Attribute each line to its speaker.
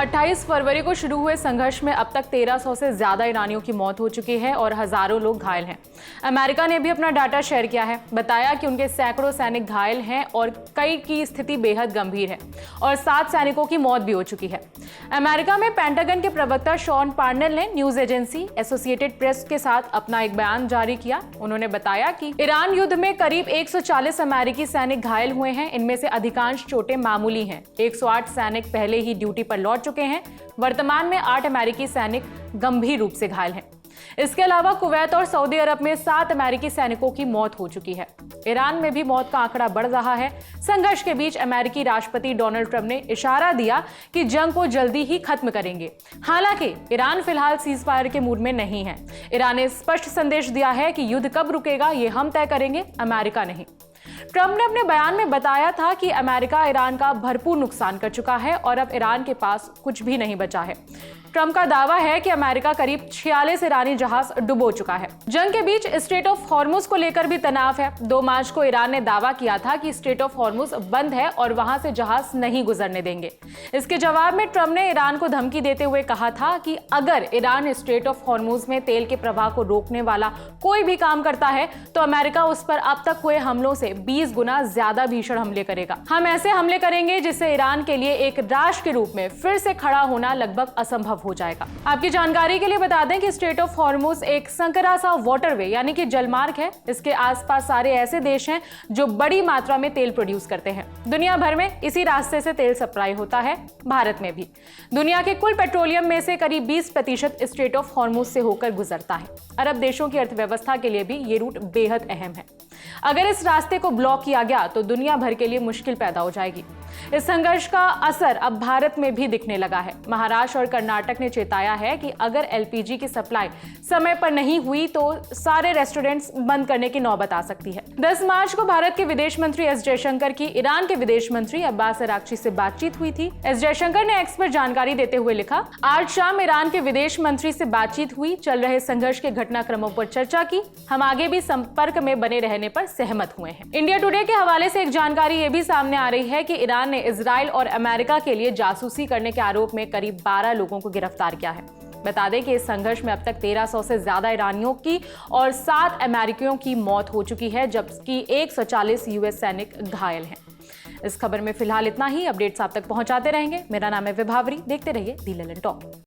Speaker 1: 28 फरवरी को शुरू हुए संघर्ष में अब तक 1300 से ज्यादा ईरानियों की मौत हो चुकी है और हजारों लोग घायल हैं। अमेरिका ने भी अपना डाटा शेयर किया है, बताया कि उनके सैकड़ों सैनिक घायल हैं और कई की स्थिति बेहद गंभीर है और 7 सैनिकों की मौत भी हो चुकी है। अमेरिका में पेंटागन के प्रवक्ता शॉन पार्नेल ने न्यूज एजेंसी एसोसिएटेड प्रेस के साथ अपना एक बयान जारी किया। उन्होंने बताया कि ईरान युद्ध में करीब 140 अमेरिकी सैनिक घायल हुए हैं। इनमें से अधिकांश चोटें मामूली हैं। 108 सैनिक पहले ही ड्यूटी पर लौट चुके हैं। वर्तमान में 8 अमेरिकी सैनिक गंभीर रूप से घायल हैं। इसके अलावा कुवैत और सऊदी अरब में 7 अमेरिकी सैनिकों की मौत हो चुकी है। ईरान में भी मौत का आंकड़ा बढ़ रहा है। संघर्ष के बीच अमेरिकी राष्ट्रपति डोनाल्ड ट्रंप ने इशारा दिया कि जंग को जल्दी ही खत्म करेंगे। हालांकि ईरान फिलहाल सीज फायर के मूड में नहीं है। ईरान ने स्पष्ट संदेश दिया है कि युद्ध कब रुकेगा ये हम तय करेंगे, अमेरिका नहीं। ट्रंप ने अपने बयान में बताया था कि अमेरिका ईरान का भरपूर नुकसान कर चुका है और अब ईरान के पास कुछ भी नहीं बचा है। ट्रंप का दावा है कि अमेरिका करीब 46 ईरानी जहाज डुबो चुका है। जंग के बीच स्ट्रेट ऑफ हॉर्मुज को लेकर भी तनाव है। 2 मार्च को ईरान ने दावा किया था कि स्ट्रेट ऑफ हॉर्मुज बंद है और वहां से जहाज नहीं गुजरने देंगे। इसके जवाब में ट्रंप ने ईरान को धमकी देते हुए कहा था कि अगर ईरान स्ट्रेट ऑफ हॉर्मुज में तेल के प्रवाह को रोकने वाला कोई भी काम करता है तो अमेरिका उस पर अब तक हुए हमलों से 20 गुना ज्यादा भीषण हमले करेगा। हम ऐसे हमले करेंगे जिससे ईरान के लिए एक राष्ट्र के रूप में फिर से खड़ा होना लगभग असंभव हो जाएगा। आपकी जानकारी के लिए बता दें कि स्ट्रेट ऑफ हॉर्मुज एक संकरा सा वाटरवे यानी कि जलमार्ग है। इसके आसपास सारे ऐसे देश हैं जो बड़ी मात्रा में तेल प्रोड्यूस करते हैं। दुनिया भर में इसी रास्ते से तेल सप्लाई होता है, भारत में भी। दुनिया के कुल पेट्रोलियम में से करीब 20% स्ट्रेट ऑफ हॉर्मुज से होकर गुजरता है। अरब देशों की अर्थव्यवस्था के लिए भी ये रूट बेहद अहम है। अगर इस रास्ते को ब्लॉक किया गया तो दुनिया भर के लिए मुश्किल पैदा हो जाएगी। इस संघर्ष का असर अब भारत में भी दिखने लगा है। महाराष्ट्र और कर्नाटक ने चेताया है कि अगर एलपीजी की सप्लाई समय पर नहीं हुई तो सारे रेस्टोरेंट्स बंद करने की नौबत आ सकती है। 10 मार्च को भारत के विदेश मंत्री एस जयशंकर की ईरान के विदेश मंत्री अब्बास अराक्ची से बातचीत हुई थी। एस जयशंकर ने एक्स पर जानकारी देते हुए लिखा, आज शाम ईरान के विदेश मंत्री से बातचीत हुई, चल रहे संघर्ष के घटनाक्रमों पर चर्चा की। हम आगे भी संपर्क में बने रहने पर सहमत हुए हैं। इंडिया टुडे के हवाले से एक जानकारी ये भी सामने आ रही है कि ईरान ने इजराइल और अमेरिका के लिए जासूसी करने के आरोप में करीब 12 लोगों को गिरफ्तार किया है। बता दें कि इस संघर्ष में अब तक 1300 से ज्यादा ईरानियों की और 7 अमेरिकियों की मौत हो चुकी है, जबकि 140 यूएस सैनिक घायल हैं। इस खबर में फिलहाल इतना ही। अपडेट्स आप तक पहुंचाते रहेंगे। मेरा नाम है विभावरी। देखते रहिए दी ललन टॉप।